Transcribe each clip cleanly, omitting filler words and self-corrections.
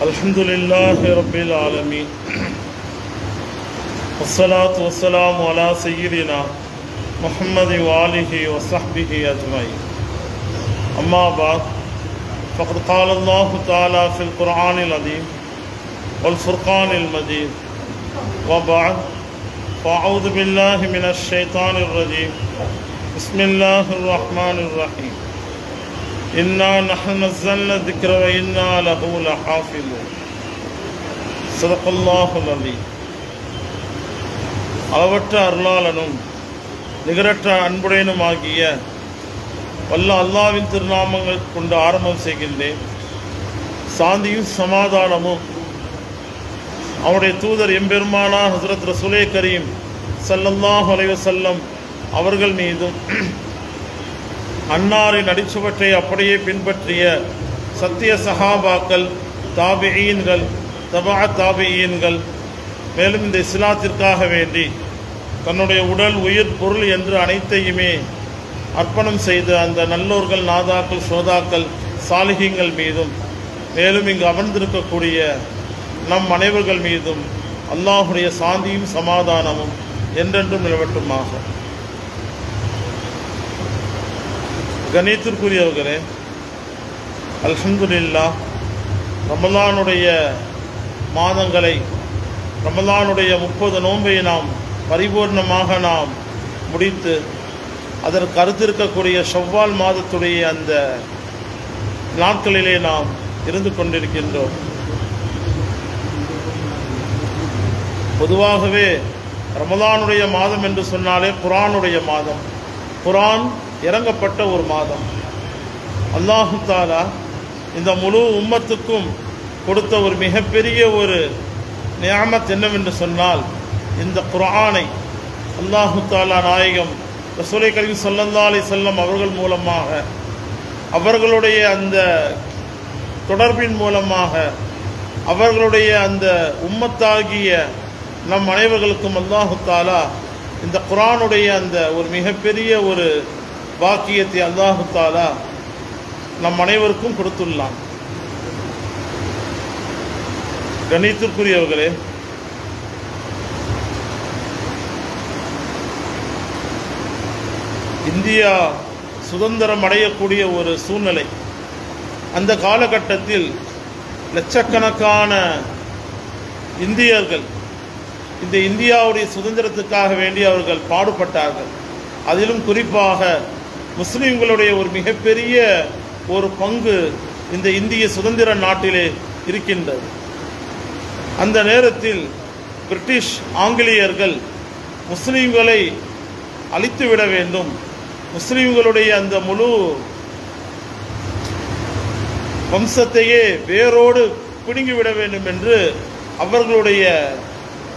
الحمد لله رب العالمين والصلاة والسلام على سيدنا محمد وآله وصحبه أجمعين أما بعد فقد قال الله تعالى في القرآن العظيم والفرقان المجيد وبعد فأعوذ بالله من الشيطان الرجيم بسم الله الرحمن الرحيم إنا نحن نزلنا الذكر وإنا له لحافظون صدق الله العظيم. அளவற்ற அருளாளனும் நிகரற்ற அன்புடையனுமாகிய வல்ல அல்லாஹ்வின் திருநாமங்கள் கொண்டு ஆரம்பம் செய்கின்றேன். சாந்தியும் சமாதானமும் அவருடைய தூதர் எம்பெருமானா ஹஸ்ரத் ரசூலே கரீம் ஸல்லல்லாஹு அலைஹி வஸல்லம் அவர்கள் மீதும் அன்னாரின் அடிச்சுவற்றை அப்படியே பின்பற்றிய சத்திய சஹாபாக்கள், தாபிஈன்கள், தபா தாபிஈன்கள், மேலும் இந்த இஸ்லாத்திற்காக வேண்டி தன்னுடைய உடல், உயிர், பொருள் என்று அனைத்தையுமே அர்ப்பணம் செய்த அந்த நல்லோர்கள், நாதாக்கள், சோதாக்கள், சாலிஹீங்கள் மீதும், மேலும் இங்கு அமர்ந்திருக்கக்கூடிய நம் அனைவர்கள் மீதும் அல்லாஹுடைய சாந்தியும் சமாதானமும் என்றென்றும் நிலவட்டுமாக. கணித்திற்குரியவர்களே, அல்ஹம்துலில்லாஹ், ரமலானுடைய மாதங்களை, ரமலானுடைய 30 நோன்பை நாம் பரிபூர்ணமாக நாம் முடித்து அதற்கு அடுத்திருக்கக்கூடிய ஷவ்வால் மாதத்துடைய அந்த நாட்களிலே நாம் இருந்து கொண்டிருக்கின்றோம். பொதுவாகவே ரமலானுடைய மாதம் என்று சொன்னாலே குர்ஆனுடைய மாதம், குர்ஆன் இறங்கப்பட்ட ஒரு மாதம். அல்லாஹு தஆலா இந்த முழு உம்மத்துக்கும் கொடுத்த ஒரு மிகப்பெரிய ஒரு நியாமத் என்னவென்று சொன்னால், இந்த குர்ஆனை அல்லாஹு தஆலா நாயகம் ரசூலே கரீம் ஸல்லல்லாஹு அலைஹி வஸல்லம் அவர்கள் மூலமாக, அவர்களுடைய அந்த தொடர்பின் மூலமாக, அவர்களுடைய அந்த உம்மத்தாகிய நம் அனைவர்களுக்கும் அல்லாஹு தஆலா இந்த குர்ஆனுடைய அந்த ஒரு மிகப்பெரிய ஒரு பாக்கியத்தை அல்லாஹு தஆலா நம் அனைவருக்கும் கொடுத்துள்ளான். கணித்திற்குரியவர்களே, இந்தியா சுதந்திரம் அடையக்கூடிய ஒரு சூழ்நிலை. அந்த காலகட்டத்தில் லட்சக்கணக்கான இந்தியர்கள் இந்த இந்தியாவுடைய சுதந்திரத்துக்காக வேண்டி அவர்கள் பாடுபட்டார்கள். அதிலும் குறிப்பாக முஸ்லீம்களுடைய ஒரு மிகப்பெரிய ஒரு பங்கு இந்த இந்திய சுதந்திர நாட்டிலே இருக்கின்றது. அந்த நேரத்தில் பிரிட்டிஷ் ஆங்கிலேயர்கள் முஸ்லீம்களை அழித்துவிட வேண்டும், முஸ்லீம்களுடைய அந்த முழு வம்சத்தையே வேரோடு பிடுங்கிவிட வேண்டும் என்று அவர்களுடைய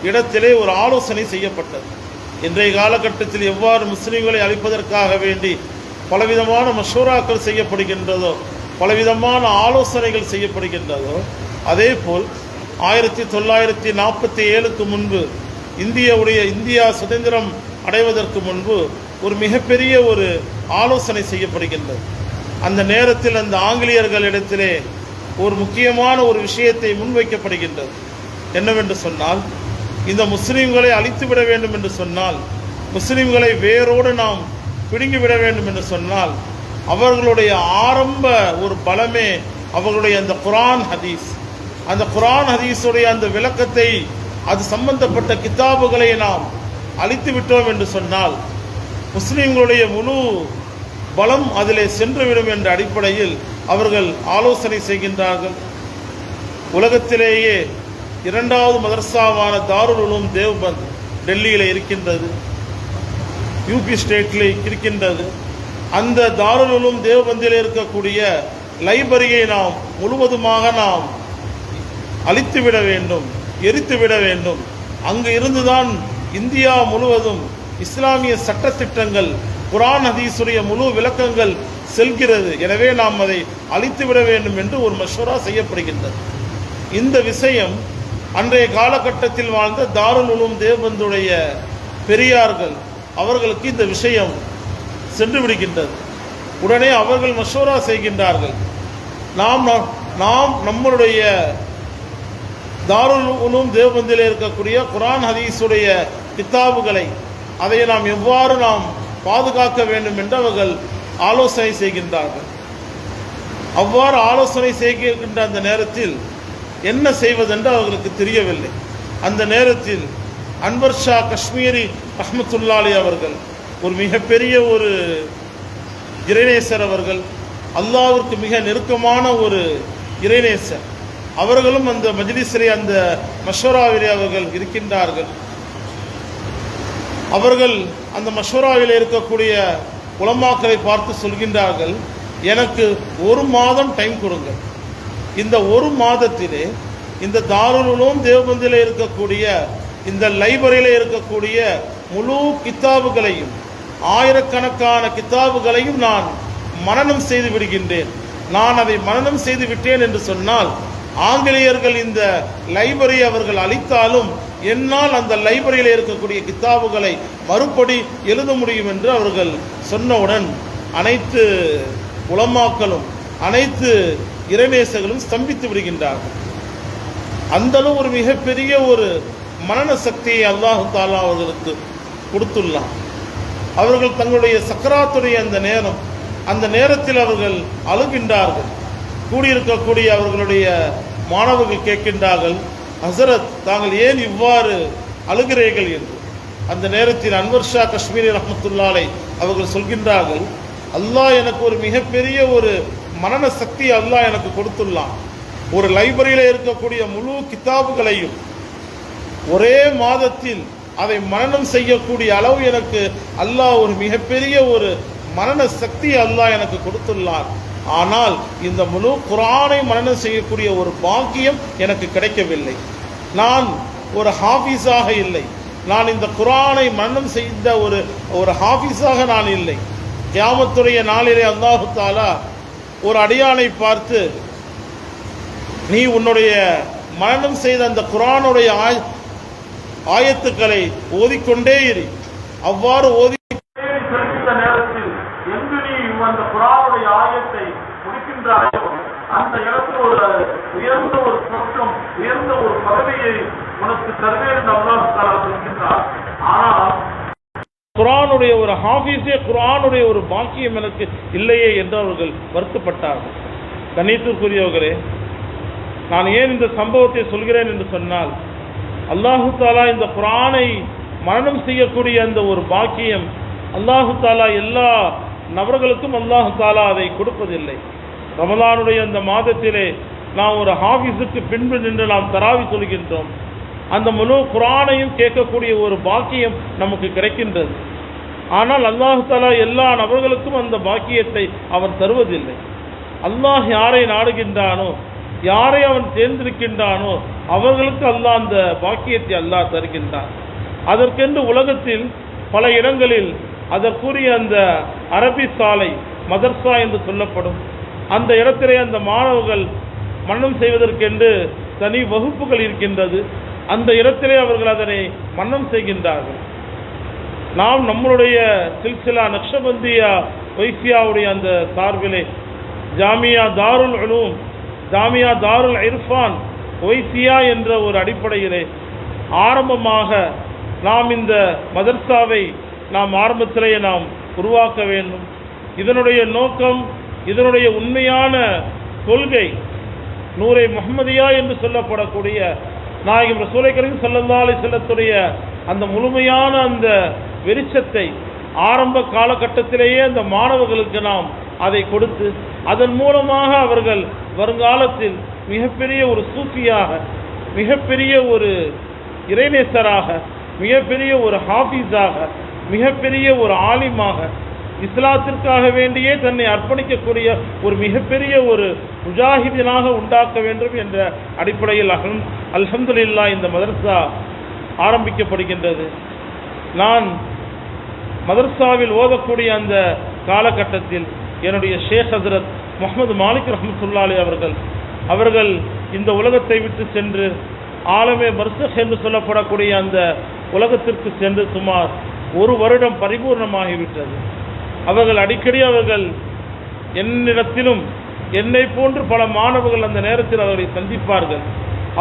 இடத்திலே ஒரு ஆலோசனை செய்யப்பட்டது. இன்றைய காலகட்டத்தில் எவ்வாறு முஸ்லீம்களை அழிப்பதற்காக வேண்டி பலவிதமான மஷூராக்கள் செய்யப்படுகின்றதோ, பலவிதமான ஆலோசனைகள் செய்யப்படுகின்றதோ, அதே போல் 1947க்கு முன்பு இந்தியா சுதந்திரம் அடைவதற்கு முன்பு ஒரு மிகப்பெரிய ஒரு ஆலோசனை செய்யப்படுகின்றது. அந்த நேரத்தில் அந்த ஆங்கிலேயர்களிடத்திலே ஒரு முக்கியமான ஒரு விஷயத்தை முன்வைக்கப்படுகின்றது. என்னவென்று சொன்னால், இந்த முஸ்லீம்களை அழித்துவிட வேண்டும் என்று சொன்னால், முஸ்லீம்களை வேரோடு நாம் பிடுங்கிவிட வேண்டும் என்று சொன்னால், அவர்களுடைய ஆரம்ப ஒரு பலமே அவர்களுடைய அந்த குர்ஆன் ஹதீஸ். அந்த குர்ஆன் ஹதீஸுடைய அந்த விளக்கத்தை, அது சம்பந்தப்பட்ட கிதாபுகளை நாம் அழித்து விட்டோம் என்று சொன்னால், முஸ்லீம்களுடைய முழு பலம் அதிலே சென்றுவிடும் என்ற அடிப்படையில் அவர்கள் ஆலோசனை செய்கின்றார்கள். உலகத்திலேயே 2வது மதரசாவான தாருல் உலூம் தேவ்பந்த் டெல்லியில் இருக்கின்றது, யூபி ஸ்டேட்டில் இருக்கின்றது. அந்த தாருல் உலூம் தேவ்பந்தில் இருக்கக்கூடிய லைப்ரரியை நாம் முழுவதுமாக நாம் அழித்துவிட வேண்டும், எரித்துவிட வேண்டும். அங்கு இருந்துதான் இந்தியா முழுவதும் இஸ்லாமிய சட்டத்திட்டங்கள், குர்ஆன் ஹதீஸுடைய முழு விளக்கங்கள் செல்கிறது. எனவே நாம் அதை அழித்துவிட வேண்டும் என்று ஒரு மஷூரா செய்யப்படுகின்றது. இந்த விஷயம் அன்றைய காலகட்டத்தில் வாழ்ந்த தாருல் உலூம் தேவ்பந்துடைய பெரியார்கள் அவர்களுக்கு இந்த விஷயம் சென்று விடுகின்றது. உடனே அவர்கள் மஷூரா செய்கின்றார்கள், நாம் நம்மளுடைய தாருல் உலூம் தேவபந்தில் இருக்கக்கூடிய குர்ஆன் ஹதீஸுடைய கித்தாபுகளை அதை நாம் எவ்வாறு நாம் பாதுகாக்க வேண்டும் என்று அவர்கள் ஆலோசனை செய்கின்றார்கள். அவ்வாறு ஆலோசனை செய்கின்ற அந்த நேரத்தில் என்ன செய்வதென்று அவர்களுக்கு தெரியவில்லை. அந்த நேரத்தில் அன்வர் ஷா காஷ்மீரி ரஹ்மத்துல்லாஹி அவர்கள் ஒரு மிகப்பெரிய ஒரு இறைநேசர், அவர்கள் அல்லாஹ்விற்கு மிக நெருக்கமான ஒரு இறைநேசர். அவர்களும் அந்த மஜ்லிஸிலே அந்த மஷ்வராவிலே அவர்கள் இருக்கின்றார்கள். அவர்கள் அந்த மஷ்வராவில் இருக்கக்கூடிய உலமாக்களை பார்த்து சொல்கின்றார்கள், எனக்கு 1 மாதம் டைம் கொடுங்க. இந்த 1 மாதத்திலே இந்த தாருல் உலூம் தேவபந்தில் இருக்கக்கூடிய இந்த லைப்ரரியில் இருக்கக்கூடிய முழு கித்தாபுகளையும் ஆயிரக்கணக்கான கித்தாபுகளையும் நான் மனனம் செய்து விடுகின்றேன். நான் அதை மனனம் செய்து விட்டேன் என்று சொன்னால் ஆங்கிலேயர்கள் இந்த லைப்ரரி அவர்கள் அளித்தாலும் என்னால் அந்த லைப்ரரியில் இருக்கக்கூடிய கித்தாபுகளை மறுபடி எழுத முடியும் என்று அவர்கள் சொன்னவுடன் அனைத்து உலமாக்களும் அனைத்து இறைநேசர்களும் ஸ்தம்பித்து விடுகின்றார்கள். அந்தளவு ஒரு மிகப்பெரிய ஒரு மனன சக்தியை அல்லாஹு தாலா அவர்களுக்கு கொடுத்துள்ளான். அவர்கள் தங்களுடைய சக்கராத்துடைய அந்த நேரத்தில் அவர்கள் அழுகின்றார்கள். கூடியிருக்கக்கூடிய அவர்களுடைய மாணவர்கள் கேட்கின்றார்கள், ஹசரத் தாங்கள் ஏன் இவ்வாறு அழுகிறீர்கள் என்று. அந்த நேரத்தில் அன்வர் ஷா காஷ்மீரி ரஹ்மத்துல்லாஹி அவர்கள் சொல்கின்றார்கள், அல்லாஹ் எனக்கு ஒரு மிகப்பெரிய ஒரு மனன சக்தி அல்லாஹ் எனக்கு கொடுத்துள்ளான். ஒரு லைப்ரரியில் இருக்கக்கூடிய முழு கித்தாபுகளையும் ஒரே மாதத்தில் அதை மனனம் செய்யக்கூடிய அளவு எனக்கு அல்லாஹ் ஒரு மிகப்பெரிய ஒரு மனன சக்தி அல்லாஹ் எனக்கு கொடுத்துள்ளான். ஆனால் இந்த முழு குர்ஆனை மனனம் செய்யக்கூடிய ஒரு பாக்கியம் எனக்கு கிடைக்கவில்லை. நான் ஒரு ஹாஃபிஸாக இல்லை. நான் இந்த குர்ஆனை மனனம் செய்த ஒரு ஹாஃபிஸாக நான் இல்லை. கியாமத்துடைய நாளிலே அல்லாஹு தஆலா ஒரு அடியானை பார்த்து, நீ உன்னுடைய மனனம் செய்த அந்த குர்ஆனுடைய ஆயத்துக்களை ஓதிக்கொண்டே இரு. அவ்வாறு ஓதி நேரத்தில் எங்கு நீ அந்த குர்ஆனுடைய ஆயத்தை முடிக்கின்றாயோ அந்த இடத்தில் ஒரு உயர்ந்த ஒரு சொர்க்கம், உயர்ந்த ஒரு பதவியை உனக்கு தருவேன் என்று அல்லாஹ் தஆலா சொல்கின்றார். ஆனால் குர்ஆனுடைய ஒரு ஹாஃபிஸே குர்ஆனுடைய ஒரு பாக்கியம் எனக்கு இல்லையே என்று அவர்கள் வருத்தப்பட்டார்கள். கண்ணியத்திற்குரியவர்களே, நான் ஏன் இந்த சம்பவத்தை சொல்கிறேன் என்று சொன்னால், அல்லாஹு தாலா இந்த குர்ஆனை மனனம் செய்யக்கூடிய அந்த ஒரு பாக்கியம் அல்லாஹு தாலா எல்லா நபர்களுக்கும் அல்லாஹு தாலா அதை கொடுப்பதில்லை. ரமலானுடைய அந்த மாதத்திலே நாம் ஒரு ஹாஃபிஸுக்கு பின்பு நின்று நாம் தராவி சொல்கின்றோம். அந்த முழு குர்ஆனையும் கேட்கக்கூடிய ஒரு பாக்கியம் நமக்கு கிடைக்கின்றது. ஆனால் அல்லாஹு தாலா எல்லா நபர்களுக்கும் அந்த பாக்கியத்தை அவன் தருவதில்லை. அல்லாஹ் யாரை நாடுகின்றானோ, யாரை அவன் தேர்ந்தெடுக்கின்றானோ அவர்களுக்கு அல்லாஹ் அந்த பாக்கியத்தை அல்லாஹ் தருகின்றான். அதற்கென்று உலகத்தில் பல இடங்களில் அதற்குரிய அந்த அரபி சாலை மதர்சா என்று சொல்லப்படும் அந்த இடத்திலே அந்த மாணவர்கள் மன்னம் செய்வதற்கென்று தனி வகுப்புகள் இருக்கின்றது. அந்த இடத்திலே அவர்கள் அதனை மன்னம் செய்கின்றார்கள். நாம் நம்மளுடைய சில்சிலா நக்ஷபந்தியா வைசியாவுடைய அந்த சார்பிலே ஜாமியா தாருல் உலூம், ஜாமியா தாருல் இர்ஃபான் வைசியா என்ற ஒரு அடிப்படையிலே ஆரம்பமாக நாம் இந்த மதர்சாவை நாம் ஆரம்பத்திலேயே நாம் உருவாக்க வேண்டும். இதனுடைய நோக்கம், இதனுடைய உண்மையான கொள்கை நூரை முஹம்மதியா என்று சொல்லப்படக்கூடிய நாயகம் ரசூலை கரீம் ஸல்லல்லாஹு அலைஹி வஸல்லத்துடைய அந்த முழுமையான அந்த வெளிச்சத்தை ஆரம்ப காலகட்டத்திலேயே அந்த மாணவர்களுக்கு நாம் அதை கொடுத்து அதன் மூலமாக அவர்கள் வருங்காலத்தில் மிகப்பெரிய ஒரு சூஃபியாக, மிகப்பெரிய ஒரு இறைநேசராக, மிகப்பெரிய ஒரு ஹாஃபிஸாக, மிகப்பெரிய ஒரு ஆலிமாக, இஸ்லாத்திற்காக வேண்டியே தன்னை அர்ப்பணிக்கக்கூடிய ஒரு மிகப்பெரிய ஒரு முஜாஹிதீனாக உண்டாக்க வேண்டும் என்ற அடிப்படையில் அல்ஹம்துலில்லாஹ் இந்த மதரசா ஆரம்பிக்கப்படுகின்றது. நான் மதரசாவில் ஓதக்கூடிய அந்த காலகட்டத்தில் என்னுடைய ஷேக் ஹஜ்ரத் முஹம்மது மாலிக் ரஹ்மத்துல்லாஹி அவர்கள் இந்த உலகத்தை விட்டு சென்று ஆலமே பர்சக் என்று சொல்லப்படக்கூடிய அந்த உலகத்திற்கு சென்று சுமார் 1 வருடம் பரிபூர்ணமாகிவிட்டது. அவர்கள் அடிக்கடி என்னிடத்திலும் என்னை போன்று பல மாணவர்கள் அந்த நேரத்தில் அவர்களை சந்திப்பார்கள்.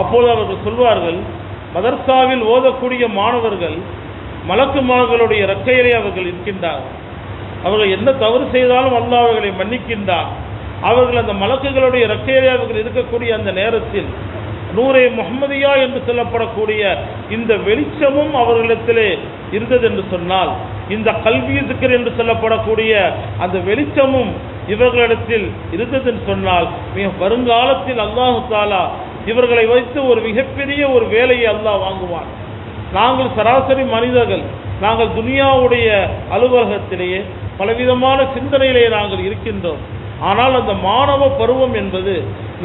அப்போது அவர்கள் சொல்வார்கள், மதர்சாவில் ஓதக்கூடிய மாணவர்கள் மலக்குமார்களுடைய இறக்கையிலே அவர்கள் இருக்கின்றார்கள். அவர்கள் என்ன தவறு செய்தாலும் அல்லாஹ் அவர்களை மன்னிக்கின்றார். அவர்கள் அந்த மலக்குகளுடைய இறக்கையிலே அவர்கள் இருக்கக்கூடிய அந்த நேரத்தில் நூரே முஹம்மதியா என்று சொல்லப்படக்கூடிய இந்த வெளிச்சமும் அவர்களிடத்திலே இருந்தது என்று சொன்னால், இந்த கல்வி திக்ர் என்று சொல்லப்படக்கூடிய அந்த வெளிச்சமும் இவர்களிடத்தில் இருந்தது என்று சொன்னால், மிக வருங்காலத்தில் அல்லாஹு தாலா இவர்களை வைத்து ஒரு மிகப்பெரிய ஒரு வேலையை அல்லாஹ் வாங்குவான். நாங்கள் சராசரி மனிதர்கள், நாங்கள் துனியாவுடைய அலுவலகத்திலேயே பலவிதமான சிந்தனையிலே நாங்கள் இருக்கின்றோம். ஆனால் அந்த மாணவ பருவம் என்பது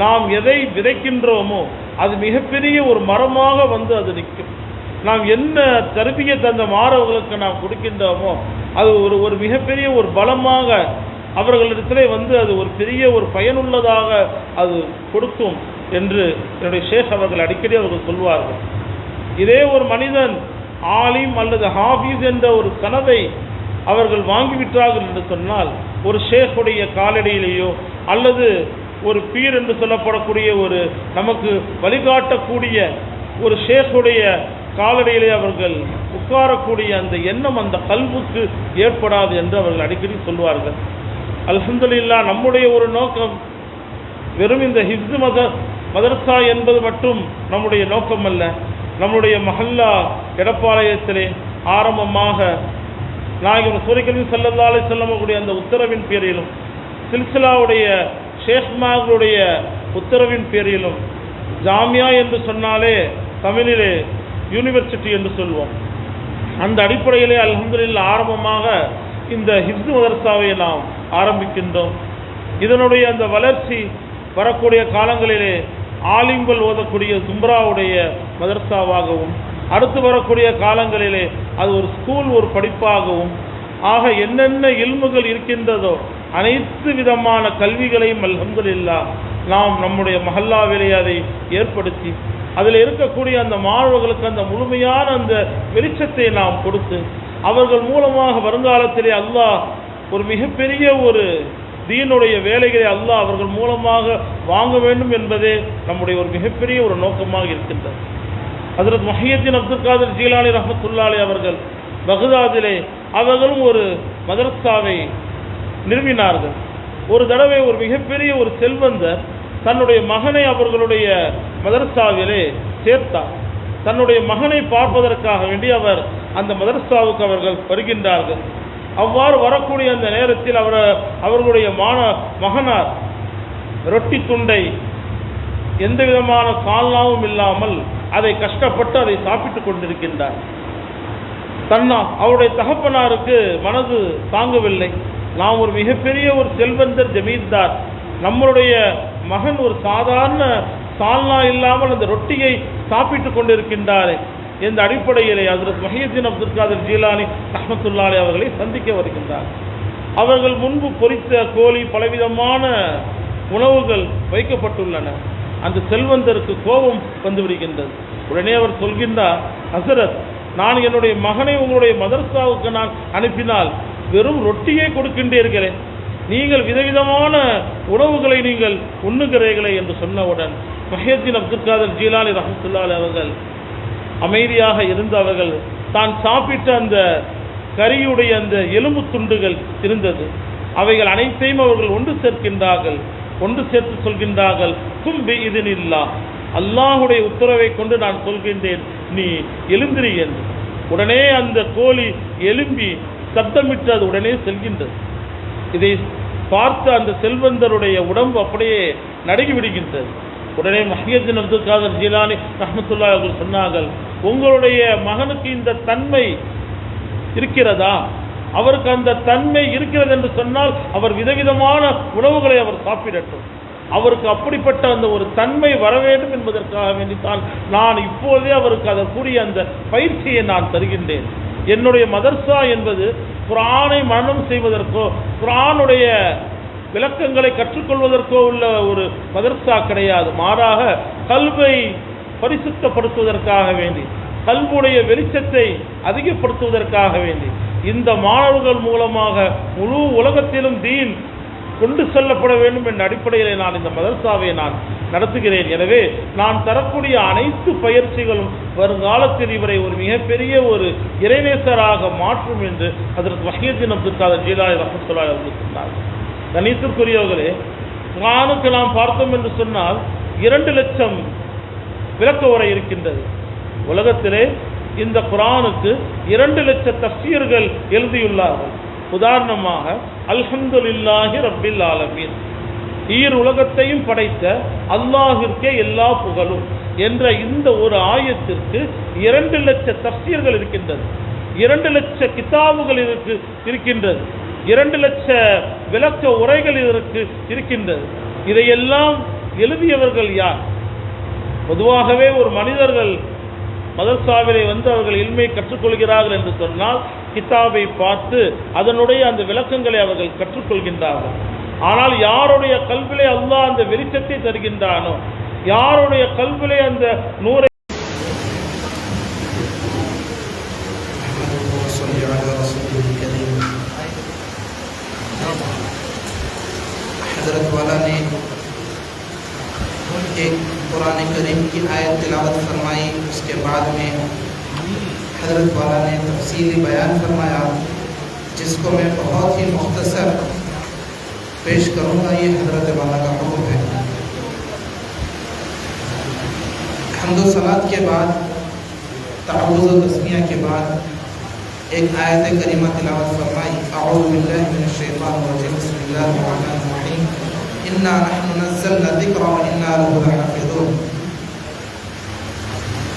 நாம் எதை விதைக்கின்றோமோ அது மிகப்பெரிய ஒரு மரமாக வந்து அது நிற்கும். நாம் என்ன தர்பியத்தை அந்த மாணவர்களுக்கு நாம் கொடுக்கின்றோமோ அது ஒரு மிகப்பெரிய ஒரு பலமாக அவர்களிடத்திலே வந்து அது ஒரு பெரிய ஒரு பயனுள்ளதாக அது கொடுக்கும் என்று என்னுடைய ஷேக் அவர்கள் அடிக்கடி அவர்கள் சொல்வார்கள். இதே ஒரு மனிதன் ஆலிம் அல்லது ஹாஃபீஸ் என்ற ஒரு கனவை அவர்கள் வாங்கிவிட்டார்கள் என்று சொன்னால், ஒரு ஷேக்குடைய காலடியிலேயோ அல்லது ஒரு பீர் என்று சொல்லப்படக்கூடிய ஒரு நமக்கு வழிகாட்டக்கூடிய ஒரு ஷேக்குடைய காலடியிலே அவர்கள் உட்காரக்கூடிய அந்த எண்ணம் அந்த கல்வுக்கு ஏற்படாது என்று அவர்கள் அடிக்கடி சொல்வார்கள். அல்ஹம்துலில்லாஹ், நம்முடைய ஒரு நோக்கம் வெறும் இந்த ஹிஃப்ஸ் மதரசா என்பது மட்டும் நம்முடைய நோக்கம் அல்ல. நம்முடைய மஹல்லா எடப்பாளையத்திலே ஆரம்பமாக நாயகம் ரசூல் கரீம் ஸல்லல்லாஹு அலைஹி வஸல்லம் கூடிய அந்த உத்தரவின் பேரிலும் சில்சிலாவுடைய ஷேக்மார்களுடைய உத்தரவின் பேரிலும், ஜாமியா என்று சொன்னாலே தமிழிலே யூனிவர்சிட்டி என்று சொல்வோம், அந்த அடிப்படையிலே அல்ஹம்துலில்லாஹ் ஆரம்பமாக இந்த ஹிஃப்ஸ் மதரசாவை நாம் ஆரம்பிக்கின்றோம். இதனுடைய அந்த வளர்ச்சி வரக்கூடிய காலங்களிலே ஆலிம்கள் ஓதக்கூடிய சும்ராவுடைய மதரசாவாகவும், அடுத்து வரக்கூடிய காலங்களிலே அது ஒரு ஸ்கூல், ஒரு படிப்பாகவும், ஆக என்னென்ன இல்முகள் இருக்கின்றதோ அனைத்து விதமான கல்விகளையும் அல்ஹம்துலில்லாஹ் நாம் நம்முடைய மஹல்லாவிலே அதை ஏற்படுத்தி அதில் இருக்கக்கூடிய அந்த மாணவர்களுக்கு அந்த முழுமையான அந்த வெளிச்சத்தை நாம் கொடுத்து அவர்கள் மூலமாக வருங்காலத்திலே அல்லாஹ் ஒரு மிகப்பெரிய ஒரு தீனுடைய வேலைகளை அல்லாஹ் அவர்கள் மூலமாக வாங்க வேண்டும் என்பதே நம்முடைய ஒரு மிகப்பெரிய ஒரு நோக்கமாக இருக்கின்றது. ஹஜ்ரத் முஹையத்தீன் அப்துல் காதிர் ஜீலானி ரஹ்மத்துல்லாஹி அலைஹி அவர்கள் பக்தாதிலே அவர்களும் ஒரு மதரசாவை நிறுவினார்கள். ஒரு தடவை ஒரு மிகப்பெரிய ஒரு செல்வந்தர் தன்னுடைய மகனை அவர்களுடைய மதரசாவிலே சேர்த்தார். தன்னுடைய மகனை பார்ப்பதற்காக வேண்டி அவர் அந்த மதரசாவுக்கு அவர்கள் வருகின்றார்கள். அவ்வாறு வரக்கூடிய அந்த நேரத்தில் அவர்களுடைய மகனார் ரொட்டி துண்டை எந்த விதமான சால்னாவும் இல்லாமல் அதை கஷ்டப்பட்டு அதை சாப்பிட்டு கொண்டிருக்கின்றார். அவருடைய தகப்பனாருக்கு மனது தாங்கவில்லை. நாம் ஒரு மிகப்பெரிய ஒரு செல்வந்தர் ஜமீன்தார், நம்மளுடைய மகன் ஒரு சாதாரண சால்னா இல்லாமல் அந்த ரொட்டியை சாப்பிட்டு கொண்டிருக்கின்றாரே. இந்த அடிப்படையிலே ஹஜ்ரத் முஹையத்தீன் அப்துல் காதிர் ஜீலானி ரஹ்மத்துல்லாஹி அலைஹி அவர்களை சந்திக்க வருகின்றார். அவர்கள் முன்பு பொரித்த கோழி, பலவிதமான உணவுகள் வைக்கப்பட்டுள்ளன. அந்த செல்வந்தருக்கு கோபம் வந்து விடுகின்றது. உடனே அவர் சொல்கின்றார், ஹசரத், நான் என்னுடைய மகனை உங்களுடைய மதரசாவுக்கு நான் அனுப்பினால் வெறும் ரொட்டியை கொடுக்கின்றீர்களே, நீங்கள் விதவிதமான உணவுகளை நீங்கள் உண்ணுகிறீர்களே என்று சொன்னவுடன் முஹையத்தீன் அப்துல் காதிர் ஜீலானி ரஹ்மத்துல்லாஹி அலைஹி அவர்கள் அமைதியாக இருந்த அவர்கள் தான் சாப்பிட்ட அந்த கரியுடைய அந்த எலும்பு துண்டுகள் இருந்தது, அவைகள் அனைத்தையும் அவர்கள் ஒன்று சேர்க்கின்றார்கள். ஒன்று சேர்த்து சொல்கின்றார்கள், தும்பி இதினில்லா, அல்லாஹுடைய உத்தரவை கொண்டு நான் சொல்கின்றேன், நீ எழுந்திரி என்று. உடனே அந்த கோழி எழும்பி சத்தமிட்டு அது உடனே செல்கின்றது. இதை பார்த்த அந்த செல்வந்தருடைய உடம்பு அப்படியே நடுங்கி விடுகின்றது. உடனே முஹையத்தீன் அப்துல் காதிர் ஜீலானி ரஹ்மத்துல்லாஹி அவர்கள் சொன்னார்கள், உங்களுடைய மகனுக்கு இந்த தன்மை இருக்கிறதா? அவருக்கு அந்த தன்மை இருக்கிறது என்று சொன்னால் அவர் விதவிதமான உணவுகளை அவர் சாப்பிடட்டும். அவருக்கு அப்படிப்பட்ட அந்த ஒரு தன்மை வர வேண்டும் என்பதற்காக வேண்டித்தான் நான் இப்போதே அவருக்கு அதற்குரிய அந்த பயிற்சியை நான் தருகின்றேன். என்னுடைய மதர்சா என்பது குர்ஆனை மனனம் செய்வதற்கோ குர்ஆனுடைய விளக்கங்களை கற்றுக்கொள்வதற்கோ உள்ள ஒரு மதர்சா கிடையாது. மாறாக கல்வை பரிசுத்தப்படுத்துவதற்காக வேண்டி, கல்வுடைய வெளிச்சத்தை அதிகப்படுத்துவதற்காக வேண்டி, இந்த மாணவர்கள் மூலமாக முழு உலகத்திலும் தீன் கொண்டு செல்லப்பட வேண்டும் என்ற அடிப்படையிலே நான் இந்த மதரசாவை நான் நடத்துகிறேன். எனவே நான் தரக்கூடிய அனைத்து பயிற்சிகளும் வருங்காலத்தில் இவரை ஒரு மிகப்பெரிய ஒரு இறைநேசராக மாற்றும் என்று ஹஜ்ரத் வஹீதுddin அப்துல் காதர் ஜீலானி ரஹ்மத்துல்லாஹி அவர்கள் சொன்னார். கணித்துக்குரியவர்களே, குர்ஆனுக்கு நாம் பார்த்தோம் என்று சொன்னால் 2 லட்சம் விளக்க உரை இருக்கின்றது. உலகத்திலே இந்த குர்ஆனுக்கு 2 லட்சம் தஃப்சீர்கள் எழுதியுள்ளார்கள். உதாரணமாக அல்ஹம்துலில்லாஹி ரப்பில் ஆலமீன், ஈர் உலகத்தையும் படைத்த அல்லாஹிற்கே எல்லா புகழும் என்ற இந்த ஒரு ஆயத்திற்கு 2 லட்சம் தஃப்சீர்கள் இருக்கின்றது. 2 லட்சம் கிதாபுகள் இருக்கின்றது. 2 லட்சம் விளக்க உரைகள் இதற்கு இருக்கின்றது. இதையெல்லாம் எழுதியவர்கள் யார்? பொதுவாகவே ஒரு மனிதர்கள் மதரசாவிலே வந்து அவர்கள் இல்மை கற்றுக்கொள்கிறார்கள் என்று சொன்னால் கிதாபை பார்த்து அதனுடைய அந்த விளக்கங்களை அவர்கள் கற்றுக்கொள்கின்றார்கள். ஆனால் யாருடைய கல்விலே அல்லாஹ் அந்த வெளிச்சத்தை தருகின்றானோ, யாருடைய கல்விலே அந்த நூரை हज़रत वाला ने एक कुरान करीम की आयत तिलावत फरमाई, उसके बाद में हज़रत वाला ने तफसीली बयान फरमाया, जिसको मैं बहुत ही मुख्तसर पेश करूँगा। ये हज़रत वाला का हुक्म है। हम्द व सलात के बाद, तअव्वुज़ व तस्मिया के बाद एक आयत करीमा तिलावत फरमाई, अऊज़ु बिल्लाहि मिनश शैतानिर रजीम, बिस्मिल्लाहिर रहमानिर रहीम, इन्ना नहनु नज़्ज़लना ज़िक्रा व इन्ना लहु लहाफ़िज़ून।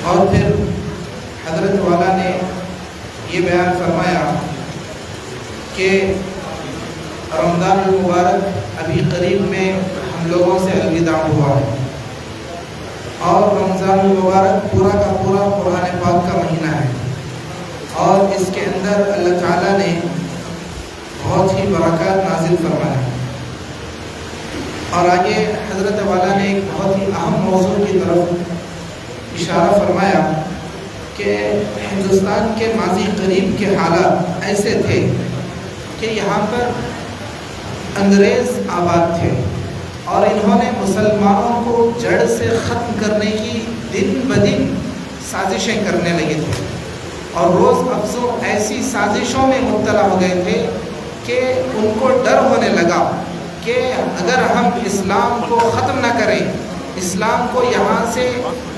और फिर हज़रत वाला ने ये बयान फरमाया कि रमज़ान मुबारक अभी करीब में हम लोगों से अलविदा हुआ है और रमज़ान मुबारक पूरा का पूरा कुरान पाक का महीना है और इसके अंदर अल्लाह ताला ने बहुत ही बरकत नाजिल फरमाया। और आगे हज़रत वाला ने एक बहुत ही अहम मौजू की तरफ इशारा फरमाया कि हिंदुस्तान के माजी करीब के हालात ऐसे थे कि यहाँ पर अंग्रेज़ आबाद थे और इन्होंने मुसलमानों को जड़ से ख़त्म करने की दिन ब दिन साजिशें करने लगे थे और रोज़ अफजों ऐसी साजिशों में मुब्तला हो गए थे कि उनको डर होने लगा कि अगर हम इस्लाम को ख़त्म न करें, इस्लाम को यहाँ से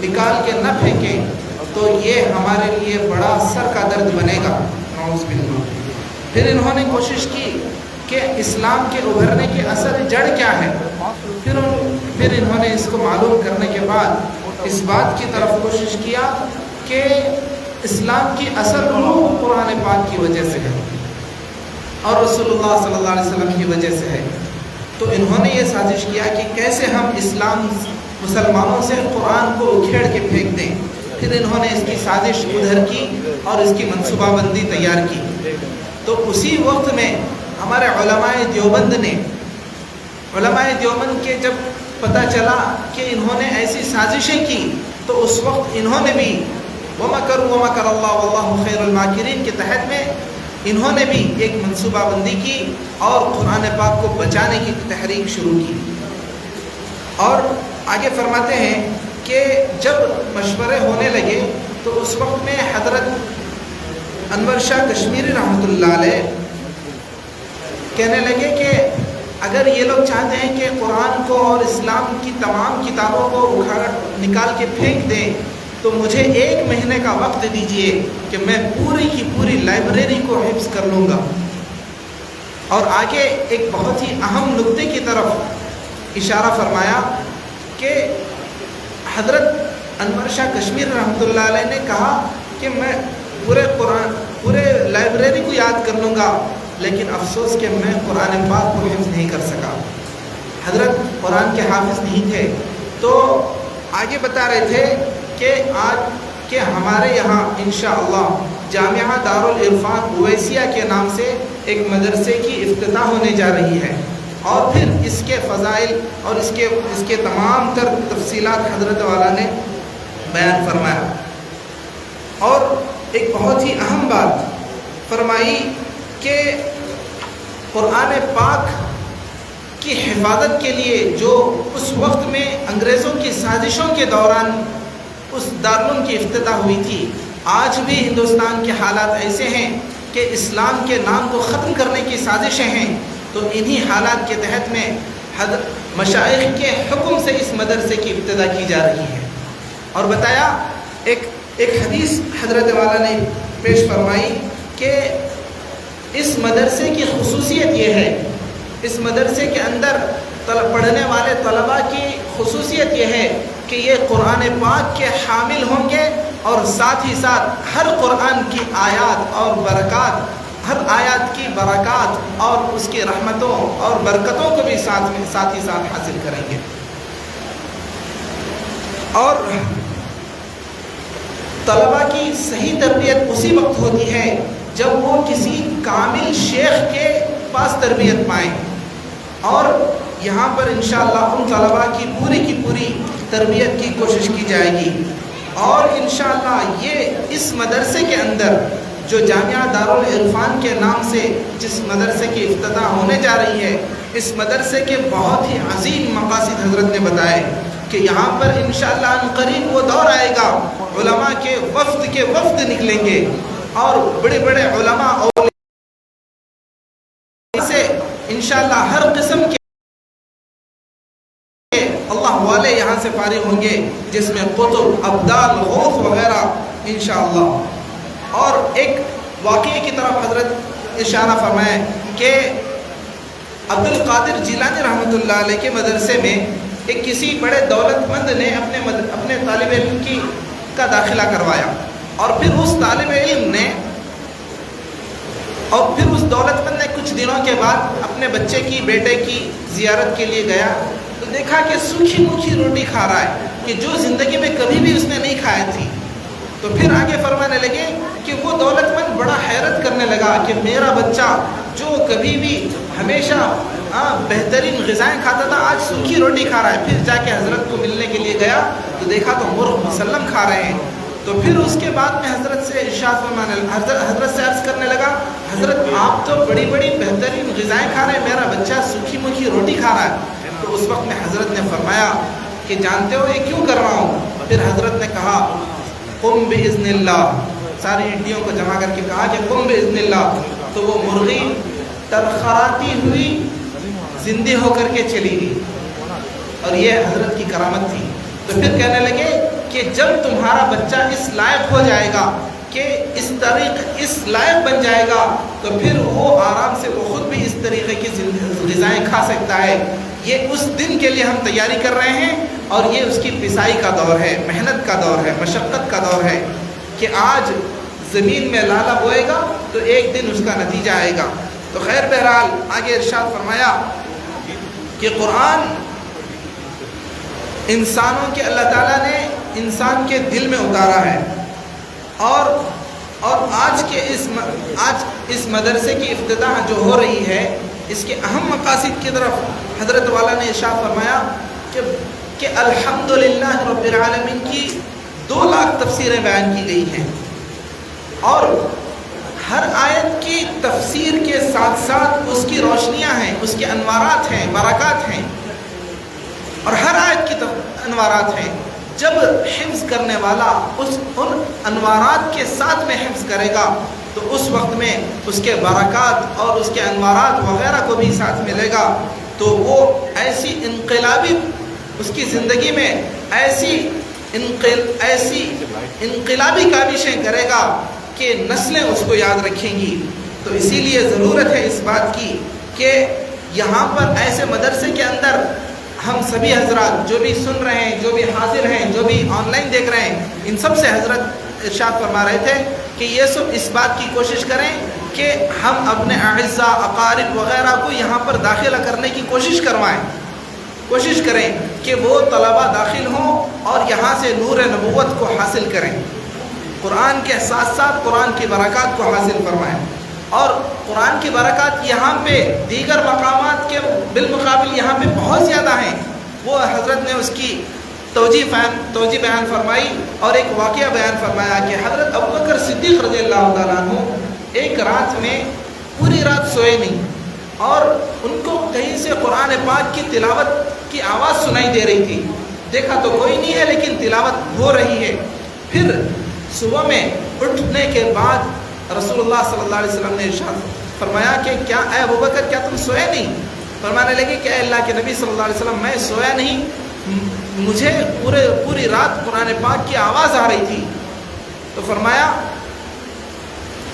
निकाल के न फेंकें, तो ये हमारे लिए बड़ा सर का दर्द बनेगा। नऊज़ बिल्लाह। फिर इन्होंने कोशिश की कि इस्लाम के उभरने की असल जड़ क्या है। फिर इन्होंने इसको मालूम करने के बाद इस बात की तरफ कोशिश किया कि इस्लाम की असल रूह कुरान पाक की वजह से है और रसूलुल्लाह सल्लल्लाहु अलैहि वसल्लम की वजह से है। तो इन्होंने ये साजिश किया कि कैसे हम इस्लाम मुसलमानों से कुरान को उखेड़ के फेंक दें। फिर इन्होंने इसकी साजिश उधर की और इसकी मनसूबाबंदी तैयार की। तो उसी वक्त में हमारे उलमाए देवबंद के जब पता चला कि इन्होंने ऐसी साजिशें की, तो उस वक्त इन्होंने भी वमकरू वमकर अल्लाह वल्लाहु खैरुल माकिरीन के तहत में इन्होंने भी एक मनसूबाबंदी की और कुरान पाक को बचाने की तहरीक शुरू की। और आगे फरमाते हैं कि जब मशवरे होने लगे तो उस वक्त में हज़रत अनवर शाह कश्मीरी रहमतुल्लाह अलैह कहने लगे कि अगर ये लोग चाहते हैं कि कुरान को और इस्लाम की तमाम किताबों को उखाड़ निकाल के फेंक दें, तो मुझे 1 महीने का वक्त दीजिए कि मैं पूरी की पूरी लाइब्रेरी को हिफ्ज़ कर लूँगा। और आगे एक बहुत ही अहम नुक्ते की तरफ इशारा फरमाया कि हज़रत अनवर शाह कश्मीर रहमतुल्लाह अलैह ने कहा कि मैं पूरे लाइब्रेरी को याद कर लूँगा, लेकिन अफसोस कि मैं कुरान पाक को हिफ्ज़ नहीं कर सका। हज़रत कुरान के हाफिज़ नहीं थे। तो आगे बता रहे थे कि आज के हमारे यहाँ इंशाअल्लाह जामिया दारुल इरफान उवैसिया के नाम से एक मदरसे की इफ्तिताह होने जा रही है और फिर इसके फ़ज़ाइल और इसके तमाम तर तफसीलात हज़रत वाला ने बयान फरमाया। और एक बहुत ही अहम बात फरमाई कि कुरान पाक کی حفاظت کے لیے جو اس وقت میں انگریزوں کی سازشوں کے دوران اس دارالعلوم کی افتتاح ہوئی تھی، آج بھی ہندوستان کے حالات ایسے ہیں کہ اسلام کے نام کو ختم کرنے کی سازشیں ہیں، تو انہی حالات کے تحت میں مشائخ کے حکم سے اس مدرسے کی ابتدا کی جا رہی ہے۔ اور بتایا ایک حدیث حضرت والا نے پیش فرمائی کہ اس مدرسے کی خصوصیت یہ ہے، اس مدرسے کے اندر پڑھنے والے طلباء کی خصوصیت یہ ہے کہ یہ قرآن پاک کے حامل ہوں گے، اور ساتھ ہی ساتھ ہر قرآن کی آیات اور برکات، ہر آیات کی برکات اور اس کی رحمتوں اور برکتوں کو بھی ساتھ ہی ساتھ حاصل کریں گے۔ اور طلباء کی صحیح تربیت اسی وقت ہوتی ہے جب وہ کسی کامل شیخ کے پاس تربیت پائیں، اور یہاں پر انشاءاللہ ان طلباء کی پوری تربیت کی کوشش کی جائے گی۔ اور انشاءاللہ یہ اس مدرسے کے اندر جو جامعہ دارالعرفان کے نام سے جس مدرسے کی افتتاح ہونے جا رہی ہے، اس مدرسے کے بہت ہی عظیم مقاصد حضرت نے بتائے کہ یہاں پر انشاءاللہ ان قریب وہ دور آئے گا علماء کے وفد نکلیں گے، اور بڑے بڑے علماء اور سے انشاءاللہ ہر قسم کے اللہ والے یہاں سے فارغ ہوں گے، جس میں قطب، ابدال، غوث وغیرہ انشاءاللہ۔ اور ایک واقعے کی طرف حضرت اشارہ فرمائے کہ عبد القادر جیلانی رحمۃ اللہ علیہ کے مدرسے میں ایک کسی بڑے دولت مند نے اپنے طالب علم کا داخلہ کروایا، اور پھر اس طالب علم نے اس دولت مند نے کچھ دنوں کے بعد اپنے بیٹے کی زیارت کے لیے گیا، تو دیکھا کہ سوکھی موکھی روٹی کھا رہا ہے کہ جو زندگی میں کبھی بھی اس نے نہیں کھائی تھی۔ تو پھر آگے فرمانے لگے کہ وہ دولت مند بڑا حیرت کرنے لگا کہ میرا بچہ جو کبھی بھی ہمیشہ بہترین غذائیں کھاتا تھا، آج سوکھی روٹی کھا رہا ہے۔ پھر جا کے حضرت کو ملنے کے لیے گیا تو دیکھا تو مرغ مسلم کھا رہے ہیں۔ تو پھر اس کے بعد میں حضرت سے ارشاد فرمانے حضرت سے عرض کرنے لگا، حضرت آپ تو بڑی بہترین غذائیں کھا رہے ہیں، میرا بچہ سوکھی موکھی روٹی کھا رہا ہے۔ تو اس وقت میں حضرت نے فرمایا کہ جانتے ہو یہ کیوں کر رہا ہوں؟ پھر حضرت نے کہا قم باذن اللہ، ساری ہڈیوں کو جمع کر کے کہا کہ قم باذن اللہ، تو وہ مرغی ترخراتی ہوئی زندہ ہو کر کے چلی گئی، اور یہ حضرت کی کرامت تھی۔ تو پھر کہنے لگے کہ جب تمہارا بچہ اس لائق ہو جائے گا کہ اس لائق بن جائے گا، تو پھر وہ آرام سے وہ خود بھی اس طریقے کی غذائیں کھا سکتا ہے۔ یہ اس دن کے لیے ہم تیاری کر رہے ہیں، اور یہ اس کی پسائی کا دور ہے، محنت کا دور ہے، مشقت کا دور ہے کہ آج زمین میں لالا بوئے گا تو ایک دن اس کا نتیجہ آئے گا۔ تو خیر بہرحال آگے ارشاد فرمایا کہ قرآن انسانوں کے اللہ تعالیٰ نے انسان کے دل میں اتارا ہے، اور آج اس مدرسے کی افتتاح جو ہو رہی ہے، اس کے اہم مقاصد کی طرف حضرت والا نے ارشاد فرمایا کہ الحمدللہ رب العالمین کی 2 لاکھ تفسیریں بیان کی گئی ہیں، اور ہر آیت کی تفسیر کے ساتھ ساتھ اس کی روشنیاں ہیں، اس کے انوارات ہیں، برکات ہیں، اور ہر آیت کی انوارات ہیں۔ جب حفظ کرنے والا ان انوارات کے ساتھ میں حفظ کرے گا تو اس وقت میں اس کے برکات اور اس کے انوارات وغیرہ کو بھی ساتھ ملے گا، تو وہ ایسی انقلابی اس کی زندگی میں ایسی انقلابی کاوشیں کرے گا کہ نسلیں اس کو یاد رکھیں گی۔ تو اسی لیے ضرورت ہے اس بات کی کہ یہاں پر ایسے مدرسے کے اندر ہم سبھی حضرات جو بھی سن رہے ہیں، جو بھی حاضر ہیں، جو بھی آن لائن دیکھ رہے ہیں، ان سب سے حضرت ارشاد فرما رہے تھے کہ یہ سب اس بات کی کوشش کریں کہ ہم اپنے اعزاء، اقارب وغیرہ کو یہاں پر داخلہ کرنے کی کوشش کریں کہ وہ طلباء داخل ہوں اور یہاں سے نور نبوت کو حاصل کریں، قرآن کے ساتھ ساتھ قرآن کی برکات کو حاصل فرمائیں۔ اور قرآن کی برکات یہاں پہ دیگر مقامات کے بالمقابل یہاں پہ بہت زیادہ ہیں، وہ حضرت نے اس کی توجیہ بیان فرمائی، اور ایک واقعہ بیان فرمایا کہ حضرت ابوبکر صدیق رضی اللہ تعالیٰ عنہ ایک رات میں پوری رات سوئے نہیں، اور ان کو کہیں سے قرآن پاک کی تلاوت کی آواز سنائی دے رہی تھی. دیکھا تو کوئی نہیں ہے لیکن تلاوت ہو رہی ہے. پھر صبح میں اٹھنے کے بعد رسول اللہ صلی اللہ علیہ وسلم نے ارشاد فرمایا کہ کیا اے ابوبکر کیا تم سوئے نہیں؟ فرمانے لگے کہ اے اللہ کے نبی صلی اللہ علیہ وسلم میں سویا نہیں, مجھے پوری رات قرآن پاک کی آواز آ رہی تھی. تو فرمایا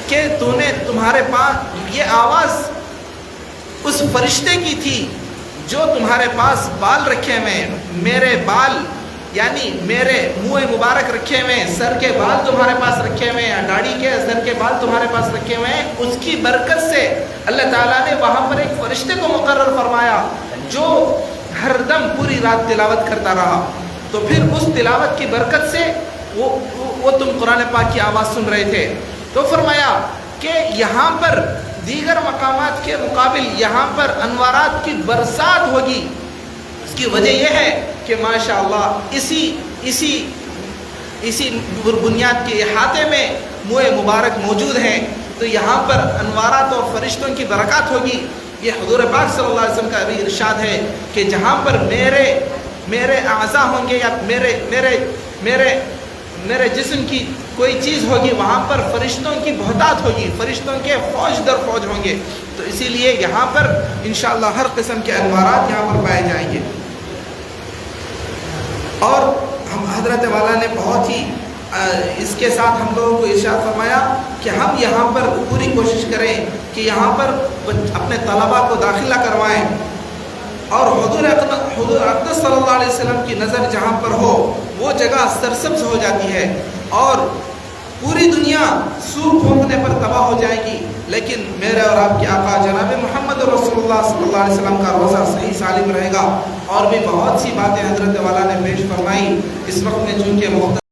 کہ تمہارے پاس یہ آواز اس فرشتے کی تھی جو تمہارے پاس بال رکھے ہوئے ہیں, میرے بال یعنی میرے منہ مبارک رکھے ہوئے ہیں, سر کے بال تمہارے پاس رکھے ہوئے ہیں, داڑھی کے سر کے بال تمہارے پاس رکھے ہوئے ہیں, اس کی برکت سے اللہ تعالیٰ نے وہاں پر ایک فرشتے کو مقرر فرمایا جو ہر دم پوری رات تلاوت کرتا رہا. تو پھر اس تلاوت کی برکت سے وہ تم قرآن پاک کی آواز سن رہے تھے. تو فرمایا کہ یہاں پر دیگر مقامات کے مقابل یہاں پر انوارات کی برسات ہوگی. اس کی وجہ یہ ہے کہ ماشاءاللہ اسی بنیاد کے احاطے میں منہ مبارک موجود ہیں, تو یہاں پر انوارات اور فرشتوں کی برکات ہوگی. یہ حضور پاک صلی اللہ علیہ وسلم کا ابھی ارشاد ہے کہ جہاں پر میرے اعضاء ہوں گے یا میرے جسم کی کوئی چیز ہوگی وہاں پر فرشتوں کی بہتات ہوگی, فرشتوں کے فوج در فوج ہوں گے. تو اسی لیے یہاں پر انشاءاللہ ہر قسم کے انوارات یہاں پر پائے جائیں گے. اور ہم حضرت والا نے بہت ہی اس کے ساتھ ہم لوگوں کو ارشاد فرمایا کہ ہم یہاں پر پوری کوشش کریں کہ یہاں پر اپنے طلباء کو داخلہ کروائیں, اور حضور اقدس صلی اللہ علیہ وسلم کی نظر جہاں پر ہو وہ جگہ سرسبز ہو جاتی ہے اور پوری دنیا سور پھونکنے پر تباہ ہو جائے گی, لیکن میرے اور آپ کے آقا جناب محمد رسول اللہ صلی اللہ علیہ وسلم کا روزہ صحیح سالم رہے گا. اور بھی بہت سی باتیں حضرت والا نے پیش فرمائی. اس وقت میں چونکہ